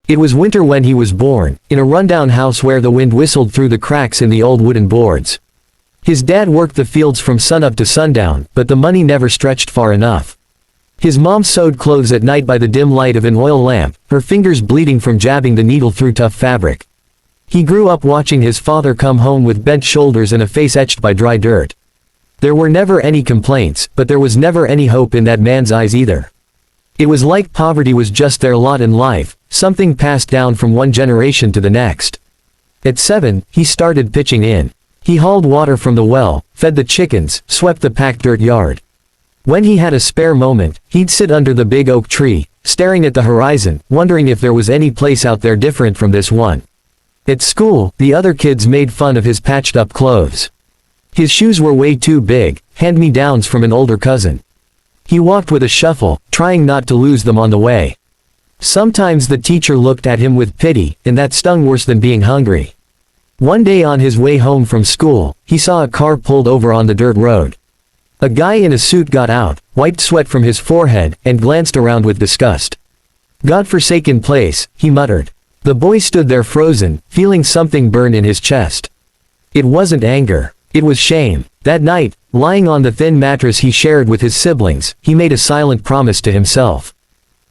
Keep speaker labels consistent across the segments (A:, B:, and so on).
A: It was winter when he was born, in a rundown house where the wind whistled through the cracks in the old wooden boards. His dad worked the fields from sunup to sundown, but the money never stretched far enough. His mom sewed clothes at night by the dim light of an oil lamp, her fingers bleeding from jabbing the needle through tough fabric. He grew up watching his father come home with bent shoulders and a face etched by dry dirt. There were never any complaints, but there was never any hope in that man's eyes either. It was like poverty was just their lot in life, something passed down from one generation to the next. At 7, he started pitching in. He hauled water from the well, fed the chickens, swept the packed dirt yard. When he had a spare moment, he'd sit under the big oak tree, staring at the horizon, wondering if there was any place out there different from this one. At school, the other kids made fun of his patched-up clothes. His shoes were way too big, hand-me-downs from an older cousin. He walked with a shuffle, trying not to lose them on the way. Sometimes the teacher looked at him with pity, and that stung worse than being hungry. One day on his way home from school, he saw a car pulled over on the dirt road. A guy in a suit got out, wiped sweat from his forehead, and glanced around with disgust. "God-forsaken place," he muttered. The boy stood there frozen, feeling something burn in his chest. It wasn't anger. It was shame. That night, lying on the thin mattress he shared with his siblings, he made a silent promise to himself.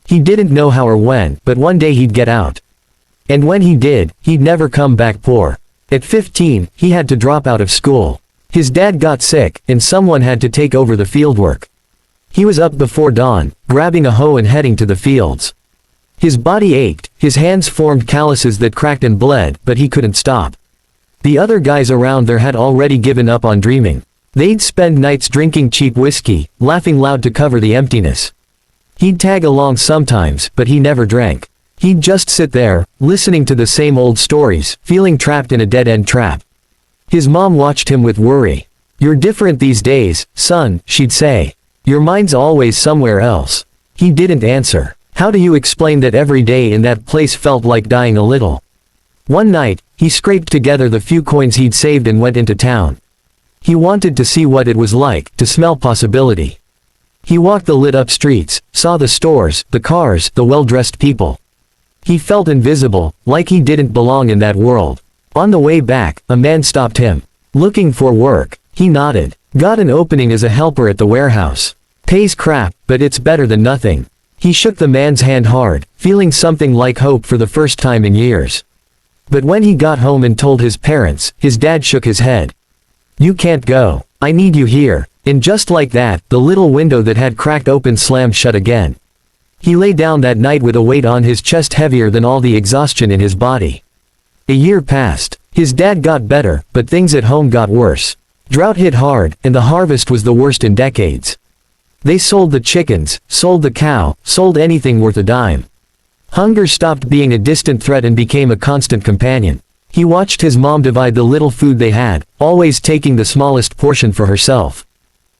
A: He didn't know how or when, but one day he'd get out. And when he did, he'd never come back poor. At 15, he had to drop out of school. His dad got sick, and someone had to take over the fieldwork. He was up before dawn, grabbing a hoe and heading to the fields. His body ached, his hands formed calluses that cracked and bled, but he couldn't stop. The other guys around there had already given up on dreaming. They'd spend nights drinking cheap whiskey, laughing loud to cover the emptiness. He'd tag along sometimes, but he never drank. He'd just sit there, listening to the same old stories, feeling trapped in a dead-end trap. His mom watched him with worry. "You're different these days, son," she'd say. "Your mind's always somewhere else." He didn't answer. How do you explain that every day in that place felt like dying a little? One night, he scraped together the few coins he'd saved and went into town. He wanted to see what it was like, to smell possibility. He walked the lit-up streets, saw the stores, the cars, the well-dressed people. He felt invisible, like he didn't belong in that world. On the way back, a man stopped him. "Looking for work?" He nodded. "Got an opening as a helper at the warehouse. Pays crap, but it's better than nothing." He shook the man's hand hard, feeling something like hope for the first time in years. But when he got home and told his parents, his dad shook his head. "You can't go. I need you here." And just like that, the little window that had cracked open slammed shut again. He lay down that night with a weight on his chest heavier than all the exhaustion in his body. A year passed. His dad got better, but things at home got worse. Drought hit hard, and the harvest was the worst in decades. They sold the chickens, sold the cow, sold anything worth a dime. Hunger stopped being a distant threat and became a constant companion. He watched his mom divide the little food they had, always taking the smallest portion for herself.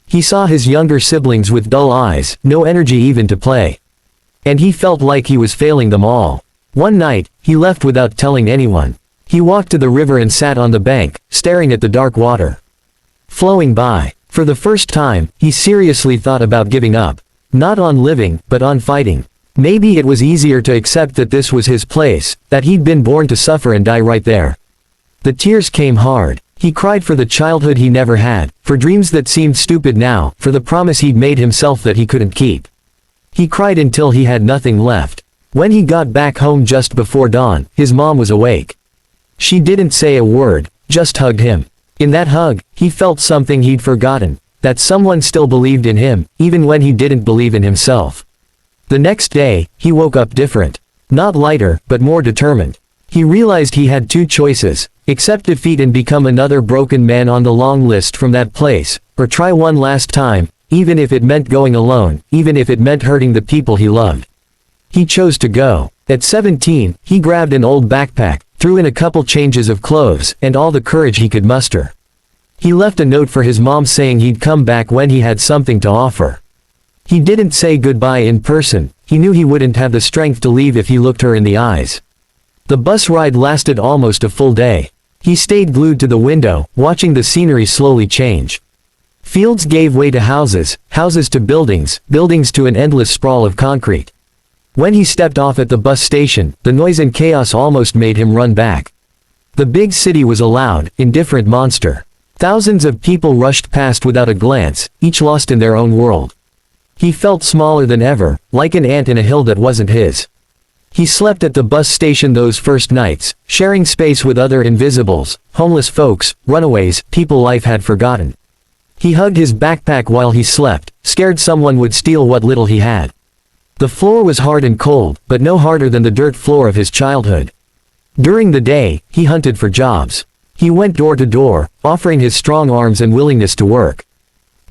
A: He saw his younger siblings with dull eyes, no energy even to play. And he felt like he was failing them all. One night, he left without telling anyone. He walked to the river and sat on the bank, staring at the dark water flowing by. For the first time, he seriously thought about giving up. Not on living, but on fighting. Maybe it was easier to accept that this was his place, that he'd been born to suffer and die right there. The tears came hard. He cried for the childhood he never had, for dreams that seemed stupid now, for the promise he'd made himself that he couldn't keep. He cried until he had nothing left. When he got back home just before dawn, his mom was awake. She didn't say a word, just hugged him. In that hug, he felt something he'd forgotten, that someone still believed in him, even when he didn't believe in himself. The next day, he woke up different. Not lighter, but more determined. He realized he had two choices: accept defeat and become another broken man on the long list from that place, or try one last time, even if it meant going alone, even if it meant hurting the people he loved. He chose to go. At 17, he grabbed an old backpack, threw in a couple changes of clothes, and all the courage he could muster. He left a note for his mom saying he'd come back when he had something to offer. He didn't say goodbye in person. He knew he wouldn't have the strength to leave if he looked her in the eyes. The bus ride lasted almost a full day. He stayed glued to the window, watching the scenery slowly change. Fields gave way to houses, houses to buildings, buildings to an endless sprawl of concrete. When he stepped off at the bus station, the noise and chaos almost made him run back. The big city was a loud, indifferent monster. Thousands of people rushed past without a glance, each lost in their own world. He felt smaller than ever, like an ant in a hill that wasn't his. He slept at the bus station those first nights, sharing space with other invisibles, homeless folks, runaways, people life had forgotten. He hugged his backpack while he slept, scared someone would steal what little he had. The floor was hard and cold, but no harder than the dirt floor of his childhood. During the day, he hunted for jobs. He went door to door, offering his strong arms and willingness to work.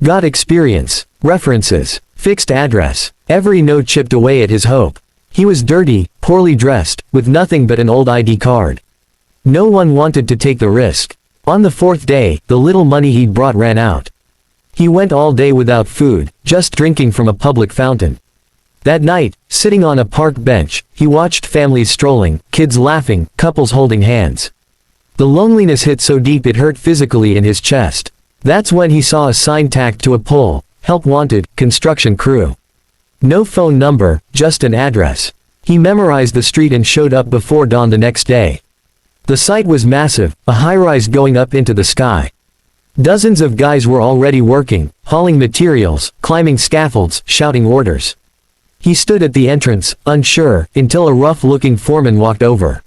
A: Got experience, references, fixed address, every note chipped away at his hope. He was dirty, poorly dressed, with nothing but an old ID card. No one wanted to take the risk. On the fourth day, the little money he'd brought ran out. He went all day without food, just drinking from a public fountain. That night, sitting on a park bench, he watched families strolling, kids laughing, couples holding hands. The loneliness hit so deep it hurt physically in his chest. That's when he saw a sign tacked to a pole, "Help wanted, construction crew." No phone number, just an address. He memorized the street and showed up before dawn the next day. The site was massive, a high-rise going up into the sky. Dozens of guys were already working, hauling materials, climbing scaffolds, shouting orders. He stood at the entrance, unsure, until a rough-looking foreman walked over.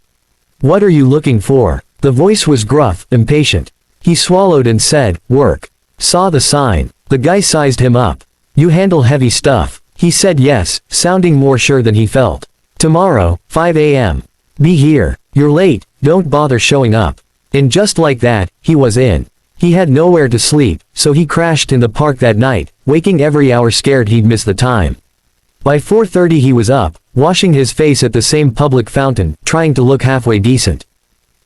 A: "What are you looking for?" The voice was gruff, impatient. He swallowed and said, "Work." Saw the sign. The guy sized him up. "You handle heavy stuff." He said yes, sounding more sure than he felt. "Tomorrow, 5 a.m. Be here. You're late, don't bother showing up." And just like that, he was in. He had nowhere to sleep, so he crashed in the park that night, waking every hour scared he'd miss the time. By 4:30 he was up, washing his face at the same public fountain, trying to look halfway decent.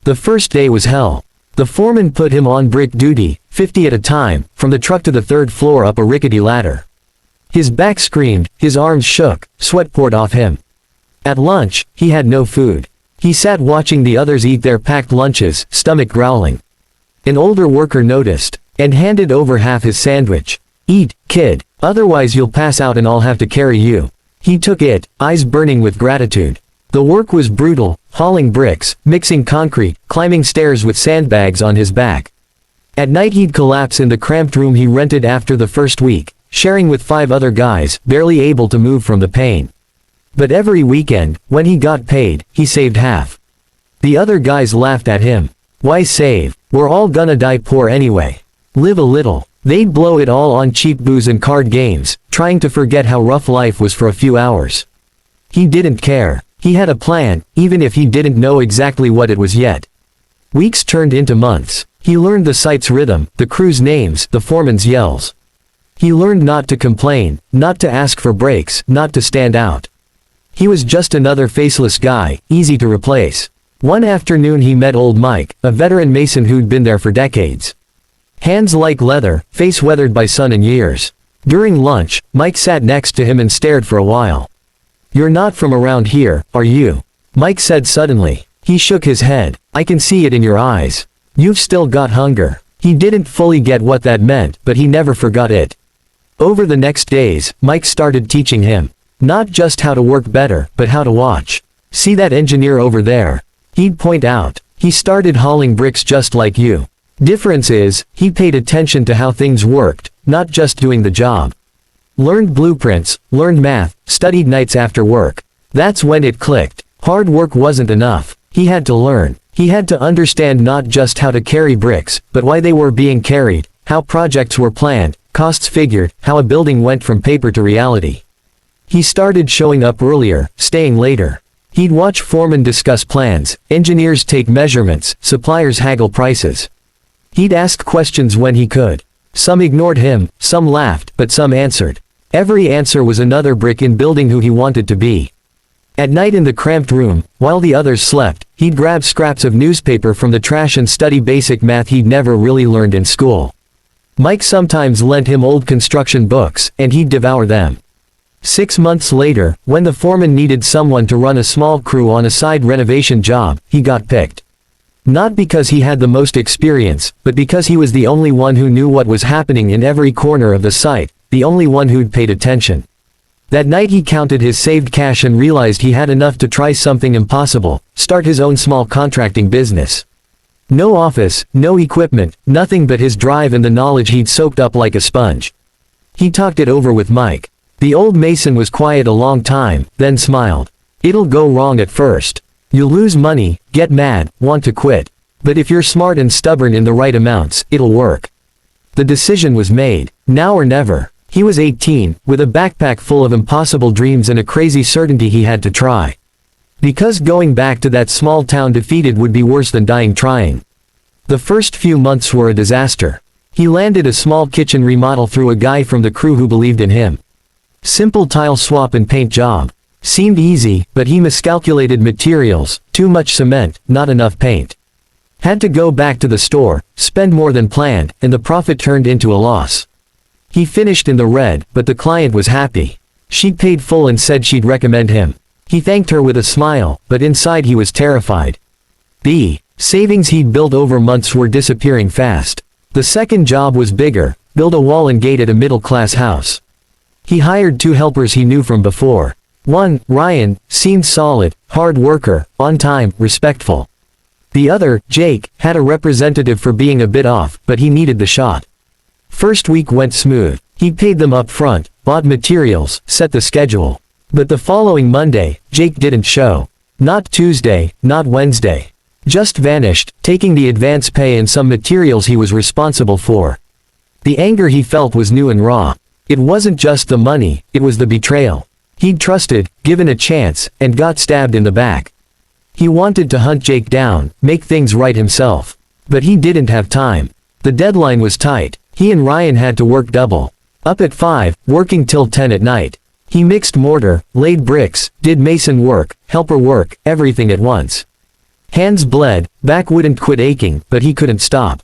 A: The first day was hell. The foreman put him on brick duty, 50 at a time, from the truck to the third floor up a rickety ladder. His back screamed, his arms shook, sweat poured off him. At lunch, he had no food. He sat watching the others eat their packed lunches, stomach growling. An older worker noticed, and handed over half his sandwich. "Eat, kid, otherwise you'll pass out and I'll have to carry you." He took it, eyes burning with gratitude. The work was brutal, hauling bricks, mixing concrete, climbing stairs with sandbags on his back. At night he'd collapse in the cramped room he rented after the first week, sharing with 5 other guys, barely able to move from the pain. But every weekend, when he got paid, he saved half. The other guys laughed at him. "Why save? We're all gonna die poor anyway. Live a little." They'd blow it all on cheap booze and card games, trying to forget how rough life was for a few hours. He didn't care. He had a plan, even if he didn't know exactly what it was yet. Weeks turned into months. He learned the site's rhythm, the crew's names, the foreman's yells. He learned not to complain, not to ask for breaks, not to stand out. He was just another faceless guy, easy to replace. One afternoon he met old Mike, a veteran mason who'd been there for decades. Hands like leather, face weathered by sun and years. During lunch, Mike sat next to him and stared for a while. "You're not from around here, are you?" Mike said suddenly. He shook his head. "I can see it in your eyes. You've still got hunger." He didn't fully get what that meant, but he never forgot it. Over the next days, Mike started teaching him. Not just how to work better, but how to watch. "See that engineer over there?" He'd point out. "He started hauling bricks just like you. Difference is, he paid attention to how things worked, not just doing the job. Learned blueprints, learned math, studied nights after work. That's when it clicked. Hard work wasn't enough. He had to learn. He had to understand not just how to carry bricks, but why they were being carried, how projects were planned, costs figured, how a building went from paper to reality. He started showing up earlier, staying later. He'd watch foremen discuss plans, engineers take measurements, suppliers haggle prices. He'd ask questions when he could. Some ignored him, some laughed, but some answered. Every answer was another brick in building who he wanted to be. At night in the cramped room, while the others slept, he'd grab scraps of newspaper from the trash and study basic math he'd never really learned in school. Mike sometimes lent him old construction books, and he'd devour them. 6 months later, when the foreman needed someone to run a small crew on a side renovation job, he got picked. Not because he had the most experience, but because he was the only one who knew what was happening in every corner of the site, the only one who'd paid attention. That night he counted his saved cash and realized he had enough to try something impossible, start his own small contracting business. No office, no equipment, nothing but his drive and the knowledge he'd soaked up like a sponge. He talked it over with Mike. The old mason was quiet a long time, then smiled. It'll go wrong at first. You'll lose money, get mad, want to quit. But if you're smart and stubborn in the right amounts, it'll work. The decision was made. Now or never. He was 18, with a backpack full of impossible dreams and a crazy certainty he had to try. Because going back to that small town defeated would be worse than dying trying. The first few months were a disaster. He landed a small kitchen remodel through a guy from the crew who believed in him. Simple tile swap and paint job. Seemed easy, but he miscalculated materials, too much cement, not enough paint. Had to go back to the store, spend more than planned, and the profit turned into a loss. He finished in the red, but the client was happy. She paid full and said she'd recommend him. He thanked her with a smile, but inside he was terrified. The savings he'd built over months were disappearing fast. The second job was bigger, build a wall and gate at a middle-class house. He hired 2 helpers he knew from before. One, Ryan, seemed solid, hard worker, on time, respectful. The other, Jake, had a representative for being a bit off, but he needed the shot. First week went smooth. He paid them up front, bought materials, set the schedule. But the following Monday, Jake didn't show. Not Tuesday, not Wednesday. Just vanished, taking the advance pay and some materials he was responsible for. The anger he felt was new and raw. It wasn't just the money, it was the betrayal. He'd trusted, given a chance, and got stabbed in the back. He wanted to hunt Jake down, make things right himself. But he didn't have time. The deadline was tight. He and Ryan had to work double. Up at 5, working till 10 at night. He mixed mortar, laid bricks, did mason work, helper work, everything at once. Hands bled, back wouldn't quit aching, but he couldn't stop.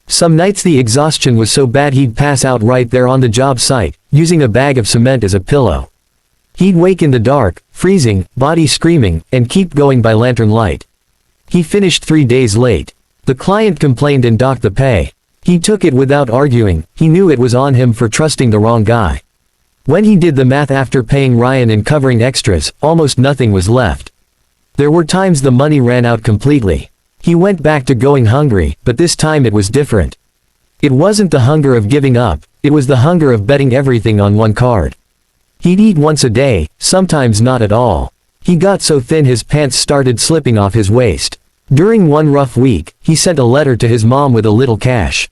A: Some nights the exhaustion was so bad he'd pass out right there on the job site, using a bag of cement as a pillow. He'd wake in the dark, freezing, body screaming, and keep going by lantern light. He finished 3 days late. The client complained and docked the pay. He took it without arguing, he knew it was on him for trusting the wrong guy. When he did the math after paying Ryan and covering extras, almost nothing was left. There were times the money ran out completely. He went back to going hungry, but this time it was different. It wasn't the hunger of giving up, it was the hunger of betting everything on one card. He'd eat once a day, sometimes not at all. He got so thin his pants started slipping off his waist. During one rough week, he sent a letter to his mom with a little cash.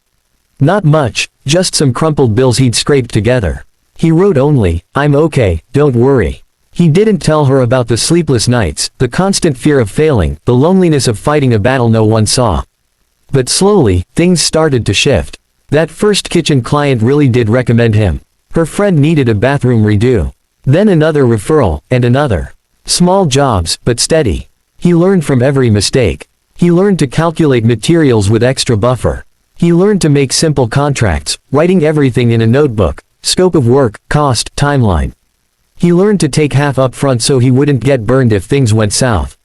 A: Not much, just some crumpled bills he'd scraped together. He wrote only, "I'm okay, don't worry." He didn't tell her about the sleepless nights, the constant fear of failing, the loneliness of fighting a battle no one saw. But slowly, things started to shift. That first kitchen client really did recommend him. Her friend needed a bathroom redo. Then another referral, and another. Small jobs, but steady. He learned from every mistake. He learned to calculate materials with extra buffer. He learned to make simple contracts, writing everything in a notebook, scope of work, cost, timeline. He learned to take half up front so he wouldn't get burned if things went south.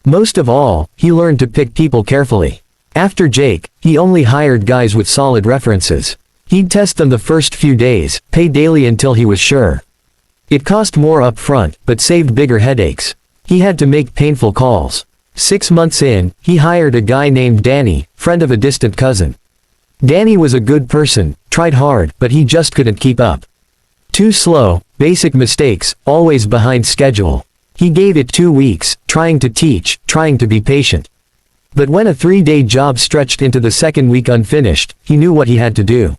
A: Most of all, he learned to pick people carefully. After Jake, he only hired guys with solid references. He'd test them the first few days, pay daily until he was sure. It cost more up front, but saved bigger headaches. He had to make painful calls. 6 months in, he hired a guy named Danny, friend of a distant cousin. Danny was a good person, tried hard, but he just couldn't keep up. Too slow, basic mistakes, always behind schedule. He gave it 2 weeks, trying to teach, trying to be patient. But when a 3-day job stretched into the second week unfinished, he knew what he had to do.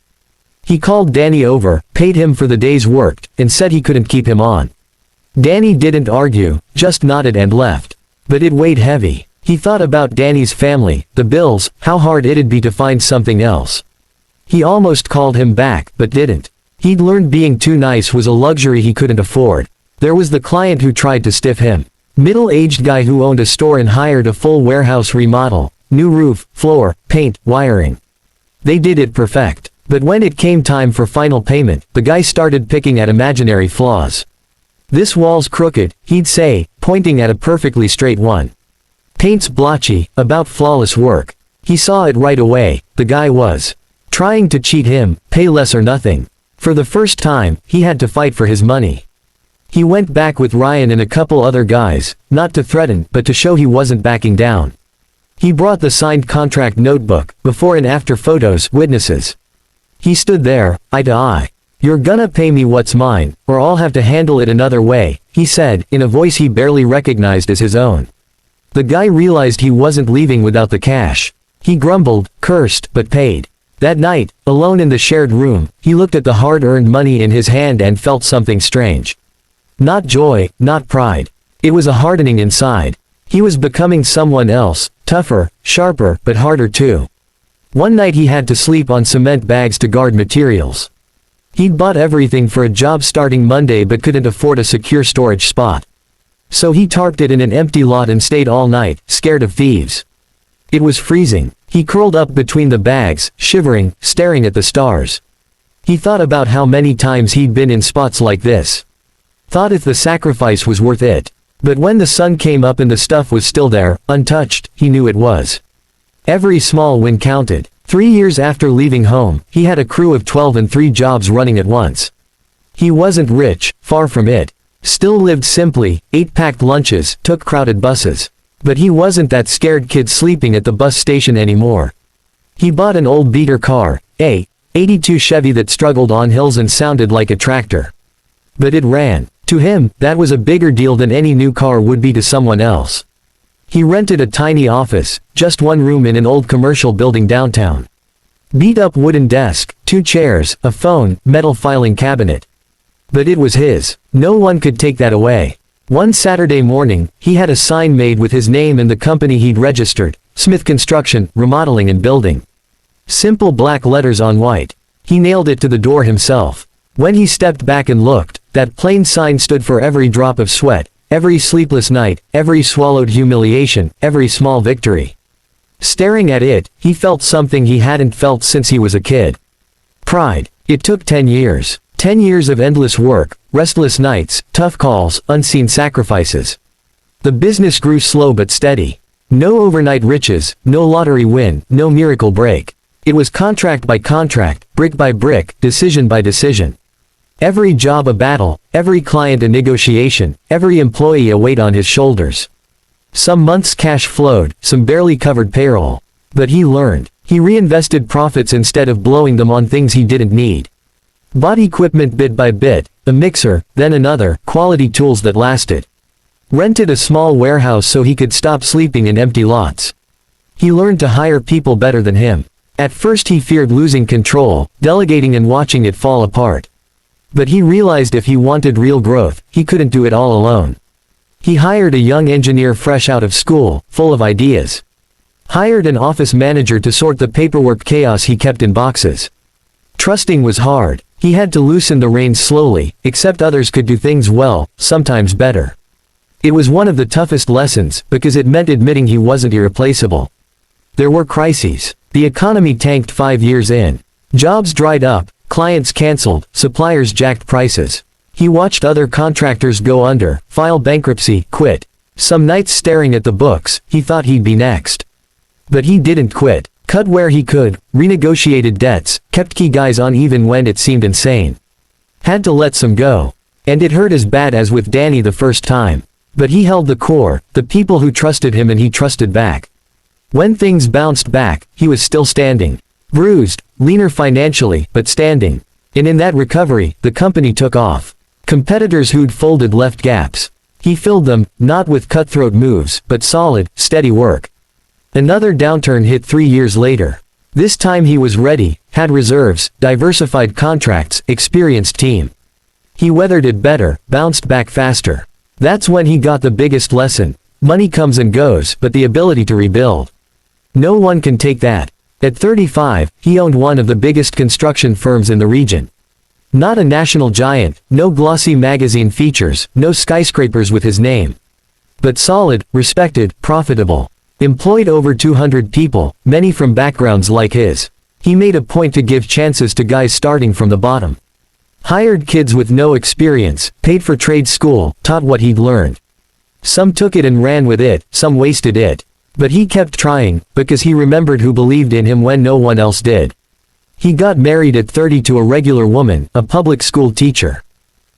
A: He called Danny over, paid him for the days worked, and said he couldn't keep him on. Danny didn't argue, just nodded and left. But it weighed heavy. He thought about Danny's family, the bills, how hard it'd be to find something else. He almost called him back, but didn't. He'd learned being too nice was a luxury he couldn't afford. There was the client who tried to stiff him. Middle-aged guy who owned a store and hired a full warehouse remodel, new roof, floor, paint, wiring. They did it perfect. But when it came time for final payment, the guy started picking at imaginary flaws. "This wall's crooked," he'd say, pointing at a perfectly straight one. "Paint's blotchy," about flawless work. He saw it right away, the guy was trying to cheat him, pay less or nothing. For the first time, he had to fight for his money. He went back with Ryan and a couple other guys, not to threaten but to show he wasn't backing down. He brought the signed contract notebook, before and after photos, witnesses. He stood there, eye to eye. "You're gonna pay me what's mine, or I'll have to handle it another way," he said, in a voice he barely recognized as his own. The guy realized he wasn't leaving without the cash. He grumbled, cursed, but paid. That night, alone in the shared room, he looked at the hard-earned money in his hand and felt something strange. Not joy, not pride. It was a hardening inside. He was becoming someone else, tougher, sharper, but harder too. One night he had to sleep on cement bags to guard materials. He'd bought everything for a job starting Monday but couldn't afford a secure storage spot. So he tarped it in an empty lot and stayed all night, scared of thieves. It was freezing. He curled up between the bags, shivering, staring at the stars. He thought about how many times he'd been in spots like this. Thought if the sacrifice was worth it. But when the sun came up and the stuff was still there, untouched, he knew it was. Every small win counted. 3 years after leaving home, he had a crew of 12 and 3 jobs running at once. He wasn't rich, far from it. Still lived simply, ate packed lunches, took crowded buses. But he wasn't that scared kid sleeping at the bus station anymore. He bought an old beater car, a '82 Chevy that struggled on hills and sounded like a tractor. But it ran. To him, that was a bigger deal than any new car would be to someone else. He rented a tiny office, just one room in an old commercial building downtown. Beat-up wooden desk, 2 chairs, a phone, metal filing cabinet. But it was his. No one could take that away. One Saturday morning, he had a sign made with his name and the company he'd registered, Smith Construction, Remodeling and Building. Simple black letters on white. He nailed it to the door himself. When he stepped back and looked, that plain sign stood for every drop of sweat, every sleepless night, every swallowed humiliation, every small victory. Staring at it, he felt something he hadn't felt since he was a kid. Pride. It took 10 years. 10 years of endless work, restless nights, tough calls, unseen sacrifices. The business grew slow but steady. No overnight riches, no lottery win, no miracle break. It was contract by contract, brick by brick, decision by decision. Every job a battle, every client a negotiation, every employee a weight on his shoulders. Some months cash flowed, some barely covered payroll. But he learned. He reinvested profits instead of blowing them on things he didn't need. Bought equipment bit by bit, a mixer, then another, quality tools that lasted. Rented a small warehouse so he could stop sleeping in empty lots. He learned to hire people better than him. At first he feared losing control, delegating and watching it fall apart. But he realized if he wanted real growth, he couldn't do it all alone. He hired a young engineer fresh out of school, full of ideas. Hired an office manager to sort the paperwork chaos he kept in boxes. Trusting was hard. He had to loosen the reins slowly, accept others could do things well, sometimes better. It was one of the toughest lessons, because it meant admitting he wasn't irreplaceable. There were crises. The economy tanked 5 years in. Jobs dried up, clients canceled, suppliers jacked prices. He watched other contractors go under, file bankruptcy, quit. Some nights staring at the books, he thought he'd be next. But he didn't quit. Cut where he could, renegotiated debts, kept key guys on even when it seemed insane. Had to let some go. And it hurt as bad as with Danny the first time. But he held the core, the people who trusted him and he trusted back. When things bounced back, he was still standing. Bruised, leaner financially, but standing. And in that recovery, the company took off. Competitors who'd folded left gaps. He filled them, not with cutthroat moves, but solid, steady work. Another downturn hit 3 years later. This time he was ready, had reserves, diversified contracts, experienced team. He weathered it better, bounced back faster. That's when he got the biggest lesson. Money comes and goes, but the ability to rebuild. No one can take that. At 35, he owned one of the biggest construction firms in the region. Not a national giant, no glossy magazine features, no skyscrapers with his name. But solid, respected, profitable. Employed over 200 people, many from backgrounds like his. He made a point to give chances to guys starting from the bottom. Hired kids with no experience, paid for trade school, taught what he'd learned. Some took it and ran with it, some wasted it. But he kept trying, because he remembered who believed in him when no one else did. He got married at 30 to a regular woman, a public school teacher.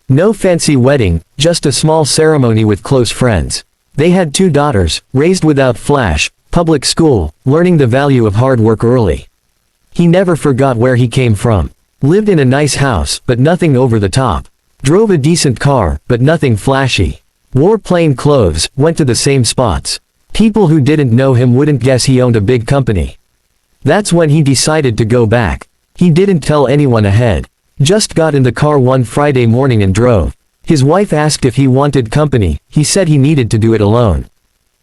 A: No fancy wedding, just a small ceremony with close friends. They had 2 daughters, raised without flash, public school, learning the value of hard work early. He never forgot where he came from. Lived in a nice house, but nothing over the top. Drove a decent car, but nothing flashy. Wore plain clothes, went to the same spots. People who didn't know him wouldn't guess he owned a big company. That's when he decided to go back. He didn't tell anyone ahead. Just got in the car one Friday morning and drove. His wife asked if he wanted company. He said he needed to do it alone.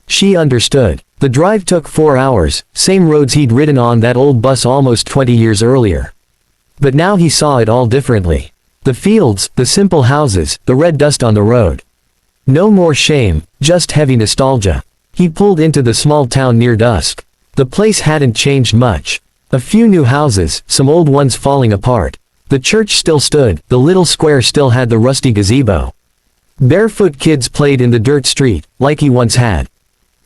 A: She understood. The drive took 4 hours, same roads he'd ridden on that old bus almost 20 years earlier. But now he saw it all differently. The fields, the simple houses, the red dust on the road. No more shame, just heavy nostalgia. He pulled into the small town near dusk. The place hadn't changed much. A few new houses, some old ones falling apart. The church still stood, the little square still had the rusty gazebo. Barefoot kids played in the dirt street, like he once had.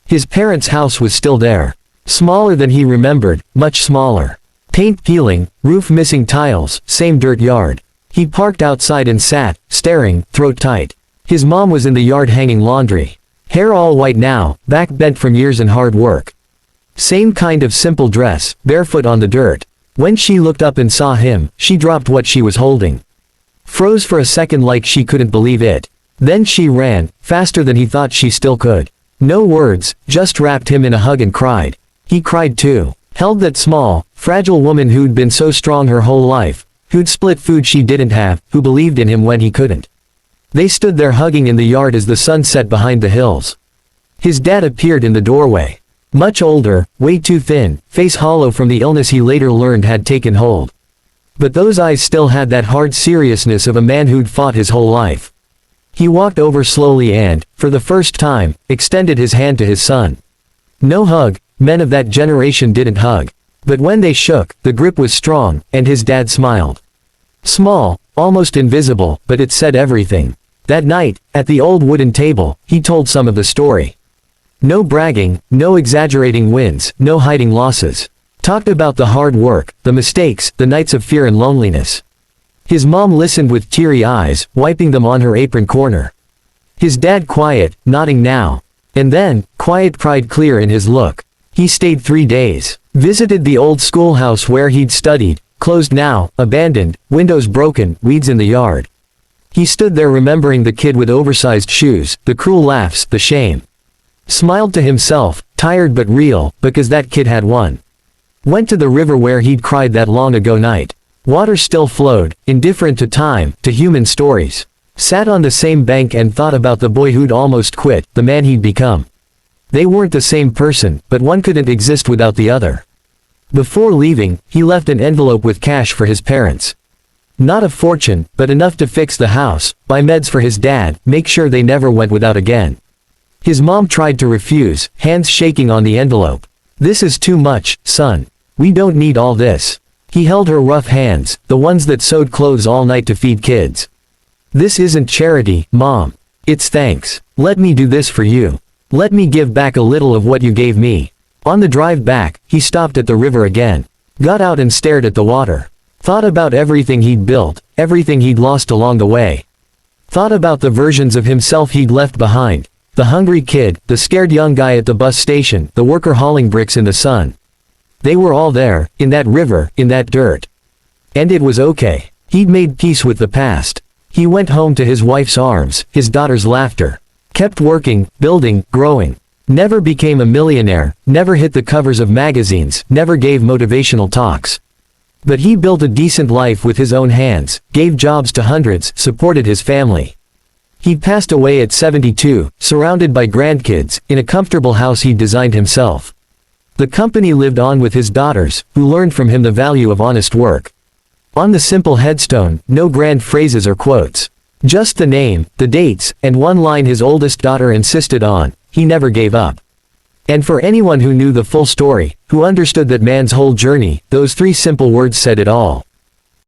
A: His parents' house was still there. Smaller than he remembered, much smaller. Paint peeling, roof missing tiles, same dirt yard. He parked outside and sat, staring, throat tight. His mom was in the yard hanging laundry. Hair all white now, back bent from years and hard work. Same kind of simple dress, barefoot on the dirt. When she looked up and saw him, she dropped what she was holding. Froze for a second like she couldn't believe it. Then she ran, faster than he thought she still could. No words, just wrapped him in a hug and cried. He cried too. Held that small, fragile woman who'd been so strong her whole life, who'd split food she didn't have, who believed in him when he couldn't. They stood there hugging in the yard as the sun set behind the hills. His dad appeared in the doorway. Much older, way too thin, face hollow from the illness he later learned had taken hold. But those eyes still had that hard seriousness of a man who'd fought his whole life. He walked over slowly and, for the first time, extended his hand to his son. No hug, men of that generation didn't hug. But when they shook, the grip was strong, and his dad smiled. Small, almost invisible, but it said everything. That night, at the old wooden table, he told some of the story. No bragging, no exaggerating wins, no hiding losses. Talked about the hard work, the mistakes, the nights of fear and loneliness. His mom listened with teary eyes, wiping them on her apron corner. His dad quiet, nodding now. And then, quiet pride clear in his look. He stayed 3 days. Visited the old schoolhouse where he'd studied, closed now, abandoned, windows broken, weeds in the yard. He stood there remembering the kid with oversized shoes, the cruel laughs, the shame. Smiled to himself, tired but real, because that kid had won. Went to the river where he'd cried that long ago night. Water still flowed, indifferent to time, to human stories. Sat on the same bank and thought about the boy who'd almost quit, the man he'd become. They weren't the same person, but one couldn't exist without the other. Before leaving, he left an envelope with cash for his parents. Not a fortune, but enough to fix the house, buy meds for his dad, make sure they never went without again. His mom tried to refuse, hands shaking on the envelope. This is too much, son. We don't need all this. He held her rough hands, the ones that sewed clothes all night to feed kids. This isn't charity, Mom. It's thanks. Let me do this for you. Let me give back a little of what you gave me. On the drive back, he stopped at the river again. Got out and stared at the water. Thought about everything he'd built, everything he'd lost along the way. Thought about the versions of himself he'd left behind. The hungry kid, the scared young guy at the bus station, the worker hauling bricks in the sun. They were all there, in that river, in that dirt. And it was okay. He'd made peace with the past. He went home to his wife's arms, his daughter's laughter. Kept working, building, growing. Never became a millionaire, never hit the covers of magazines, never gave motivational talks. But he built a decent life with his own hands, gave jobs to hundreds, supported his family. He passed away at 72, surrounded by grandkids, in a comfortable house he'd designed himself. The company lived on with his daughters, who learned from him the value of honest work. On the simple headstone, no grand phrases or quotes. Just the name, the dates, and one line his oldest daughter insisted on: he never gave up. And for anyone who knew the full story, who understood that man's whole journey, those 3 simple words said it all.